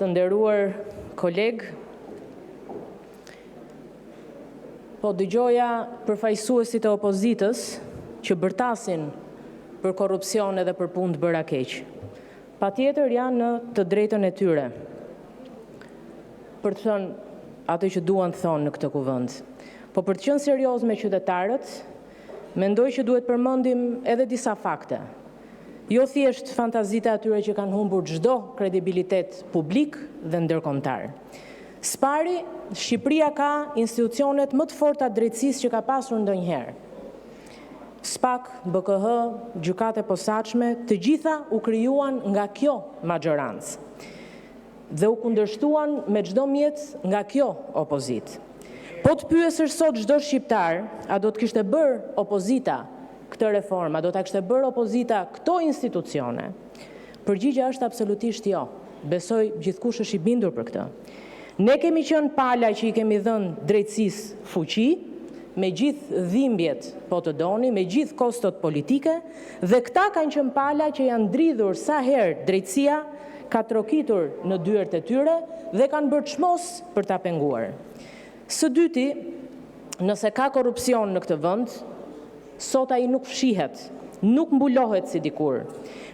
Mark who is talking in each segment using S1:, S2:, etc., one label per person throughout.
S1: të nderuar koleg, po dëgjoja përfaqësuesit e opozitës që bërtasin për korrupsion edhe për punë të bëra keq. Patjetër janë në të drejtën e tyre për të thënë atë që duan të thonë në këtë kuvend. Po për të qenë serioz me qytetarët, mendoj që duhet përmendim edhe disa fakte. Jo thjesht fantazitë e atyre që kanë humbur çdo kredibilitet publik dhe ndërkombëtar. Spari, Shqipëria ka institucionet më të forta të drejtësisë që ka pasur ndonjëherë. SPAK, BKH, gjykate e posaçme, të gjitha u krijuan nga kjo majorancë dhe u kundërshtuan me çdo mjet nga kjo opozitë. Po të pyesësh sot çdo shqiptar, a do të kishte bërë opozita këtë reformë, a do ta kishte bërë opozita këto institucione? Përgjigjja është absolutisht jo. Besoj gjithkush është i bindur për këtë. Ne kemi qenë pala që i kemi dhënë drejtësisë fuqi, me gjithë dhimbjet, po të doni, me gjithë kostot politike, dhe këta kanë qenë pala që janë dridhur sa herë drejtësia ka trokitur në dyert e tyre dhe kanë bërë çmos për ta penguar. Së dyti, nëse ka korrupsion në këtë vend, sot ai nuk fshihet, nuk mbulohet si dikur.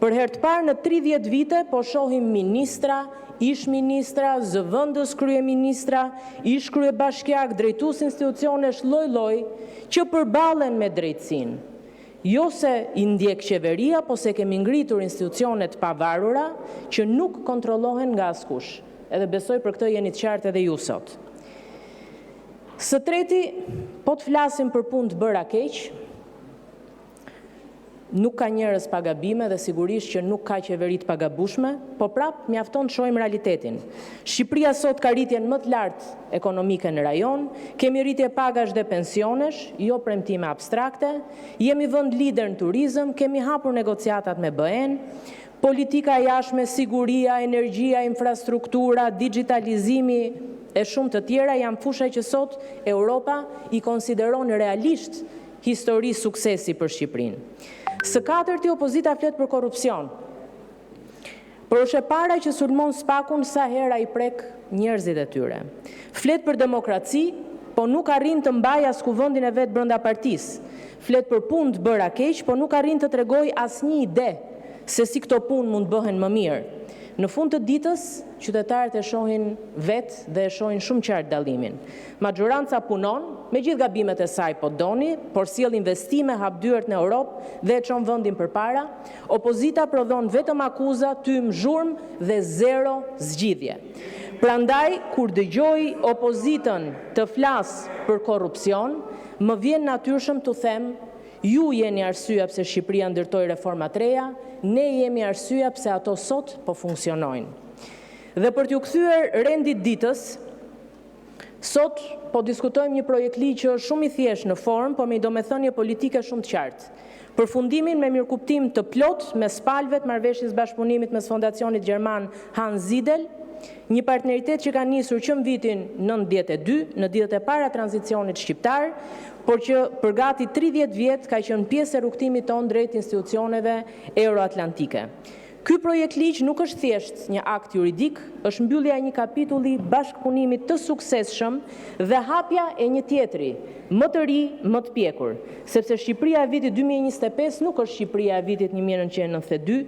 S1: Për herë të parë në 30 vite po shohim ministra, ish ministra, zëvendës kryeministra, ish kryebashkiak, drejtues institucionesh lloj-lloj që përballen me drejtësinë. Jo se i ndjek qeveria, po se kemi ngritur institucione të pavarura që nuk kontrollohen nga askush. Edhe besoj për këtë jeni të qartë edhe ju sot. Së treti, po të flasim për punë të bëra keq, nuk ka njerëz pa gabime dhe sigurisht që nuk ka qeveri të pagabueshme, po prap mjafton të shohim realitetin. Shqipëria sot ka rritjen më të lartë ekonomike në rajon, kemi rritje pagash dhe pensionesh, jo premtime abstrakte, jemi vend lider në turizëm, kemi hapur negociatat me BE-n, politika e jashtme, siguria, energjia, infrastruktura, digitalizimi e shumë të tjera janë fusha që sot Europa i konsideron realisht histori suksesi për Shqipërinë. Së katërti, opozita flet për korrupsion. Por është e para që sulmon SPAK-un sa hera i prek njerëzit e tyre. Flet për demokraci, po nuk arrin të mbajë as kuvendin e vet brenda partisë. Flet për punë të bëra keq, po nuk arrin të tregojë asnjë ide se si këto punë mund të bëhen më mirë. Në fund të ditës, qytetarët e shohin vetë dhe e shohin shumë qartë dallimin. Majoranca punon, me gjithë gabimet e saj po doni, por sjell investime, hap dyert në Europë dhe e çon vendin përpara. Opozita prodhon vetëm akuza, tym, zhurmë dhe zero zgjidhje. Prandaj, kur dëgjoj opozitën të flas për korrupsion, më vjen natyrshëm të them, ju jeni arsyeja pse Shqipëria ndërtoi reforma të reja, ne jemi arsyeja pse ato sot po funksionojnë. Dhe për t'ju kthyer rendit ditës, sot po diskutojmë një projekt ligj që është shumë i thjeshtë në formë, por me domethënie politike shumë të qartë. Përfundimin me mirëkuptim të plot mes palëve të marrëveshjes bashkëpunimit mes Fondacionit Gjerman Hans Zidel, një partneritet që ka nisur që në vitin 92, në ditët e para tranzicionit shqiptar, por që për gati 30 vjet ka qenë pjesë e rrugtimit tonë drejt institucioneve euroatlantike. Ky projekt ligj nuk është thjesht një akt juridik, është mbyllja e një kapitulli bashkëpunimit të suksesshëm dhe hapja e një tjetri, më të ri, më të pjekur, sepse Shqipëria e vitit 2025 nuk është Shqipëria e vitit 1992,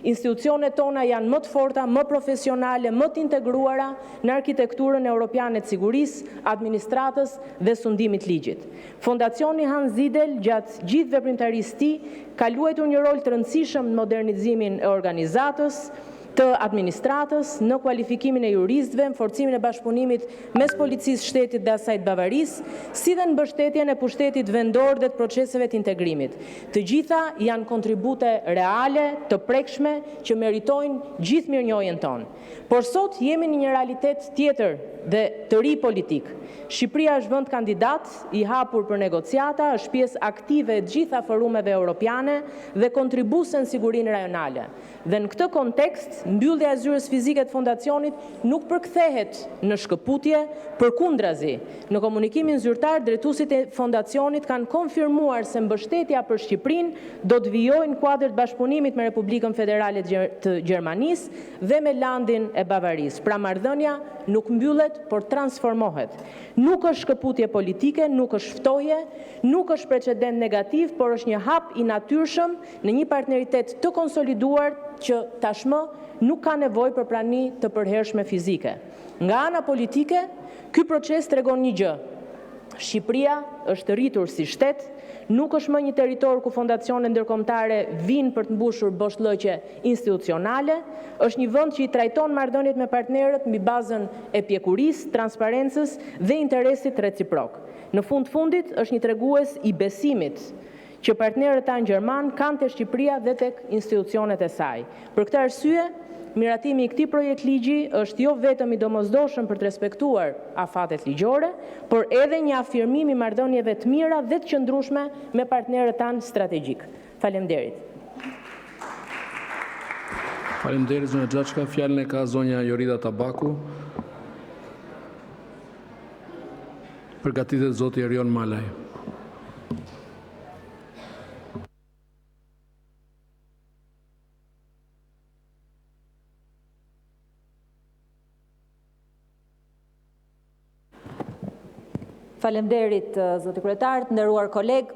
S1: institucionet tona janë më të forta, më profesionale, më të integruara në arkitekturën europiane të sigurisë, administratës dhe sundimit ligjit. Fondacioni Hans Zidel gjatë gjithë veprimtarisë së tij ka luajtur një rol të rëndësishëm në modernizimin e organizatës, të administratës, në kualifikimin e juristëve, në forcimin e bashkëpunimit mes policisë shtetit dhe asaj të Bavarisë, si dhe në mbështetjen e pushtetit vendor dhe të proceseve të integrimit. Të gjitha janë kontribute reale, të prekshme, që meritojnë gjithë mirënjohjen tonë. Por sot jemi në një realitet tjetër dhe të ri politik. Shqipëria është vend kandidat, i hapur për negociata, është pjesë aktive e gjitha forumeve europiane dhe kontribuese në sigurinë rajonale. Dhe në këtë kontekst, mbyllja e zyrës fizike të fondacionit nuk përkthehet në shkëputje, përkundrazi. Në komunikimin zyrtar, drejtuesit e fondacionit kanë konfirmuar se mbështetja për Shqipërinë do të vijojë në kuadër të bashkëpunimit me Republikën Federale të Gjermanisë dhe me Landin e Bavarisë. Pra marrëdhënia nuk mbyllet, por transformohet. Nuk është shkëputje politike, nuk është ftoje, nuk është precedent negativ, por është një hap i natyrshëm në një partneritet të konsoliduar që tashmë nuk ka nevojë për prani të përhershme fizike. Nga ana politike, ky proces tregon një gjë. Shqipëria është rritur si shtet, nuk është më një territor ku fondacione ndërkombëtare vinë për të mbushur boshllëqe institucionale, është një vend që i trajton marrëdhëniet me partnerët mbi bazën e pjekurisë, transparencës dhe interesit reciprok. Në fundit është një tregues i besimit që partnerët tanë gjerman kanë te Shqipëria dhe tek institucionet e saj. Për këtë arsye, miratimi i këtij projekt ligji është jo vetëm i domosdoshëm për të respektuar afatet ligjore, por edhe një afirmim i marrëdhënieve të mira dhe të qëndrueshme me partnerët tanë strategjik. Faleminderit.
S2: Faleminderit zonja Xhaçka. Fjalën e ka zonja Jorida Tabaku. Përgatitet zoti Erion Malaj.
S3: Faleminderit, zoti kryetar, të nderuar koleg.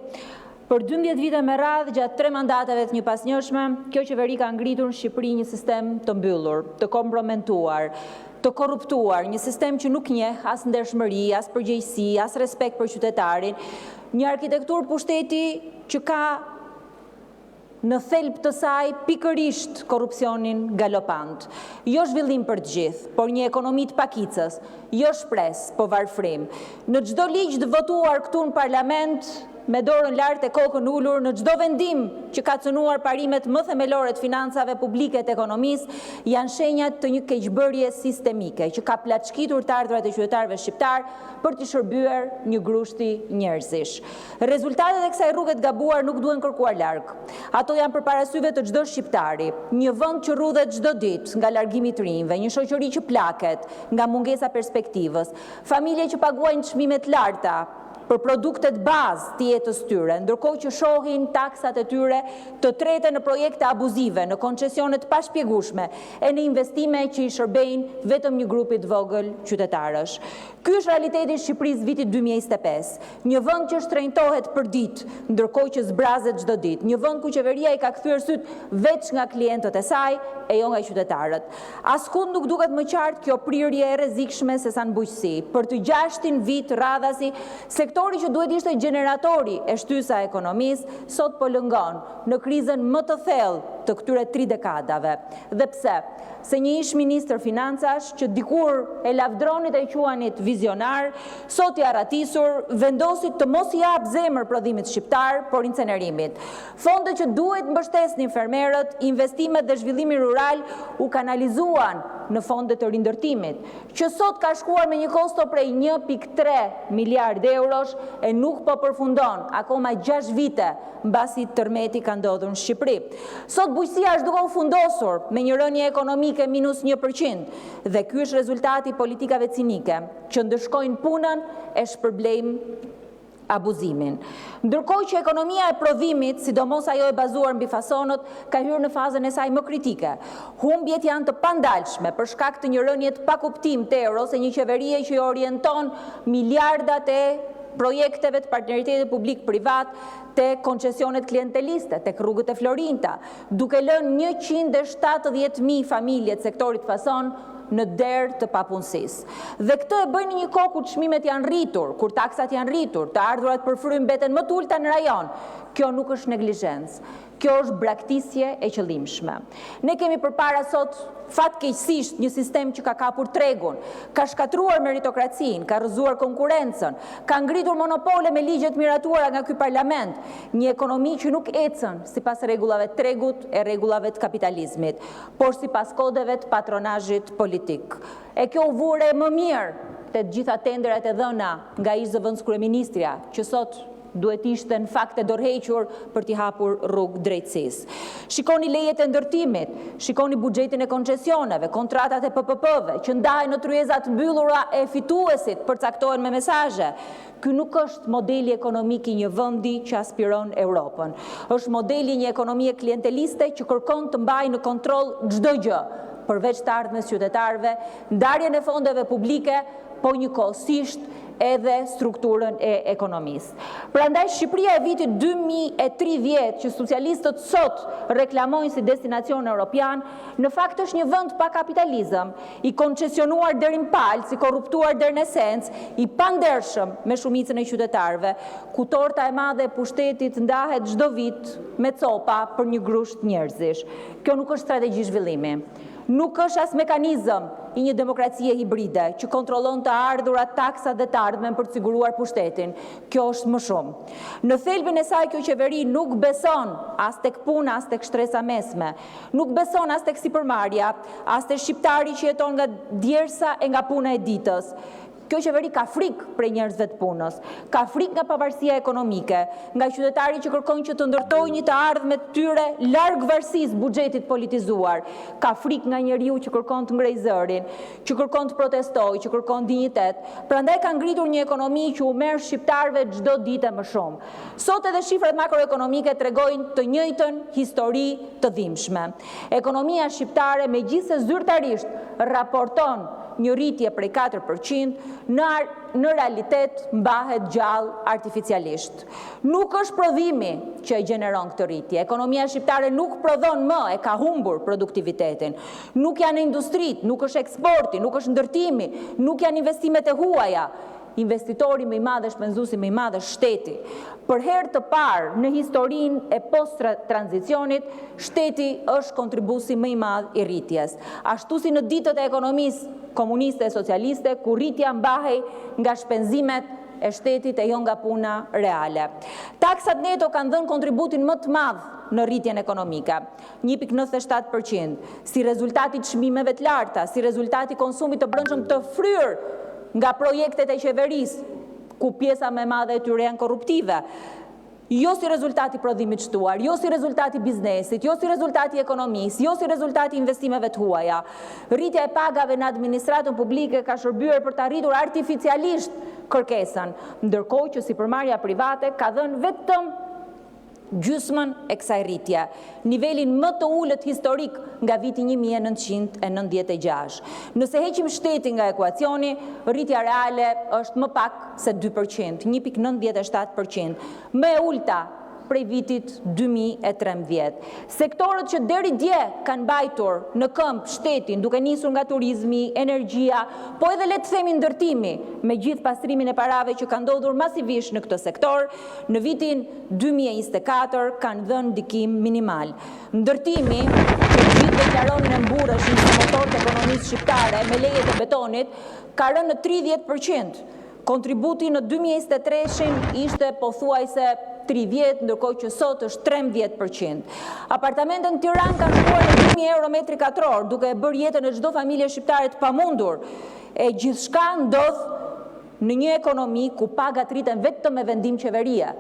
S3: Për 12 vite me radhë, gjatë 3 mandateve të njëpasnjëshme, kjo qeveri ka ngritur në Shqipëri një sistem të mbyllur, të komprometuar, të korruptuar, një sistem që nuk njeh as ndershmëri, as përgjegjësi, as respekt për qytetarin, një arkitekturë pushteti që ka në thelb të saj pikërisht korrupsionin galopant. Jo zhvillim për të gjithë, por një ekonomi të pakicës, jo shpresë, po varfrim. Në çdo ligj të votuar këtu në parlament, me dorën lart e kokën ulur, në çdo vendim që ka cënuar parimet më themelore të financave publike të ekonomisë, janë shenjat të një keqbërje sistemike që ka plaçkitur të ardhurat e qytetarëve shqiptar për të shërbyer një grushti njerëzish. Rezultatet e kësaj rruge të gabuar nuk duhen kërkuar larg. Ato janë përpara syve të çdo shqiptari, një vend që rrudhet çdo ditë nga largimi i rinjve, një shoqëri që plaket nga mungesa perspektivës, familje që paguajnë çmime të larta për produktet bazë të jetës tyre, ndërkohë që shohin taksat e tyre të trete në projekte abuzive, në koncesionet pa shpjegueshme e në investime që i shërbejnë vetëm një grupi të vogël qytetarësh. Ky është realiteti i Shqipërisë vitit 2025, një vend që shtrenjtohet për ditë, ndërkohë që zbrazet çdo ditë, një vend ku qeveria i ka kthyer syt veç nga klientët e saj e jo nga qytetarët. Askund nuk duket më qartë kjo prirje e rrezikshme se sa në bujqësi. Për të 6-tin vit radhasi, sektori që duhet ishte generatori e shtysa e ekonomisë, sot po lëngon në krizën më të thellë të këtyre 3 dekadave. Dhe pse? Se një ish ministër financash që dikur e lavdronit e quanit vizionar, sot i arratisur, vendosit të mos i jap zemër prodhimit shqiptar, por incenerimit. Fondet që duhet mbështesnin fermerët, investimet dhe zhvillimi rural u kanalizuan në fondet të rindërtimit, që sot ka shkuar me një kosto prej 1.3 miliard eurosh e nuk po përfundon akoma 6 vite mbasi tërmeti ka ndodhur në Shqipëri. Sot bujqësia është duke u fundosur me një rënje ekonomike minus 1%, dhe ky është rezultati politikave cinike që ndëshkojnë punën e shpërblejmë abuzimin. Ndërkohë që ekonomia e prodhimit, sidomos ajo e bazuar mbi fasonët, ka hyrë në fazën e saj më kritike. Humbjet janë të pandalshme për shkak të një rënje të pakuptim të euros e një qeverie që i orienton miliardat e projekteve të partneritetit publik-privat te koncesionet klienteliste, tek rrugët e Florinta, duke lënë 170.000 familje të sektorit fason në derë të papunësisë. Dhe këtë e bëjnë një kohë kur çmimet janë rritur, kur taksat janë rritur, të ardhurat për frymë mbeten më të ulta në rajon. Kjo nuk është neglizhencë, kjo është braktisje e qëllimshme. Ne kemi përpara sot fatkeqësisht një sistem që ka kapur tregun, ka shkatruar meritokracinë, ka rrëzuar konkurrencën, ka ngritur monopole me ligjet miratuara nga ky parlament, një ekonomi që nuk ecën sipas rregullave të tregut e rregullave të kapitalizmit, por sipas kodeve të patronazhit politik. E kjo u vure më mirë te të gjitha tenderat e dhëna nga ish zëvendës kryeministrja, që sot duhet ishte në fakt e dorëhequr për t'i hapur rrugë drejtësisë. Shikoni lejet e ndërtimit, shikoni buxhetin e koncesioneve, kontratat e PPP-ve, që ndahen në tryezat mbyllura e fituesit përcaktohen me mesazhe. Ky nuk është modeli ekonomik i një vendi që aspiron Europën. Është modeli një ekonomie klienteliste që kërkon të mbajë në kontroll çdo gjë, përveç të ardhmes qytetarëve, ndarjen e fondeve publike, po njëkohësisht edhe strukturën e ekonomisë. Prandaj Shqipëria e vitit 2030, që socialistët sot reklamojnë si destinacion europian, në fakt është një vend pa kapitalizëm, i koncesionuar deri në palc, i korruptuar deri në esencë, i pandershëm me shumicën e qytetarëve, ku torta e madhe e pushtetit ndahet çdo vit me copa për një grusht njerëzish. Kjo nuk është strategji zhvillimi. Nuk është as mekanizëm i një demokracie hibride që kontrollon të ardhurat, taksat dhe të ardhmen për të siguruar pushtetin. Kjo është më shumë. Në thelbin e saj kjo qeveri nuk beson as tek puna, as tek shtresa mesme. Nuk beson as tek sipërmarrja, as tek shqiptari që jeton nga djersa e nga puna e ditës. Kjo qeveri ka frikë prej njerëzve të punës, ka frikë nga pavarësia ekonomike, nga qytetari që kërkon që të ndërtojë një të ardhme të tyre larg varësisë buxhetit politizuar, ka frikë nga njeriu që kërkon të ngrejë zërin, që kërkon të protestojë, që kërkon dinjitet. Prandaj ka ngritur një ekonomi që u merr shqiptarëve çdo ditë më shumë. Sot edhe shifrat makroekonomike tregojnë të njëjtën histori të dhimbshme. Ekonomia shqiptare, megjithëse zyrtarisht raporton një rritje prej 4%, në realitet mbahet gjallë artificialisht. Nuk është prodhimi që e gjeneron këtë rritje. Ekonomia shqiptare nuk prodhon më, e ka humbur produktivitetin. Nuk janë industrit, nuk është eksporti, nuk është ndërtimi, nuk janë investimet e huaja. Investitori më i madh, shpenzuesi më i madh është shteti. Për herë të parë në historinë e post-tranzicionit, shteti është kontribuesi më i madh i rritjes. Ashtu si në ditët e ekonomisë komuniste e socialiste, ku rritja mbahej nga shpenzimet e shtetit e jo nga puna reale. Taksat neto kanë dhënë kontributin më të madh në rritjen ekonomike, 1.97%, si rezultati të çmimeve të larta, si rezultati konsumit të brendshëm të fryrë nga projektet e qeverisë, ku pjesa më e madhe e tyre janë korruptive, jo si rezultati prodhimit shtuar, jo si rezultati biznesit, jo si rezultati ekonomisë, jo si rezultati investimeve të huaja. Rritja e pagave në administratën publike ka shërbyer për të arritur artificialisht kërkesën, ndërkohë që sipërmarrja private ka dhënë vetëm gjysmën e kësaj rritje, nivelin më të ulët historik nga viti 1996. Nëse heqim shtetin nga ekuacioni, rritja reale është më pak se 2%, 1.97%, më e ulta prej vitit 2013. Sektorët që deri dje kanë mbajtur në këmbë shtetin, duke nisur nga turizmi, energjia, po edhe le të themi ndërtimi, me gjithë pastrimin e parave që ka ndodhur masivisht në këtë sektor, në vitin 2024 kanë dhënë ndikim minimal. Ndërtimi, që gjithë deklaronin e mburëshin si motor të ekonomisë shqiptare me lejet e betonit, ka rënë në 30%. Kontributi në 2023 ishte pothuajse 30, ndërkohë që sot është 13%. Apartamentet në Tiranë kanë shkuar në 2.000 euro metri katror, duke e bërë jetën e çdo familje shqiptare të pamundur. E gjithçka ndodh në një ekonomi ku pagat rriten vetëm me vendim qeverie.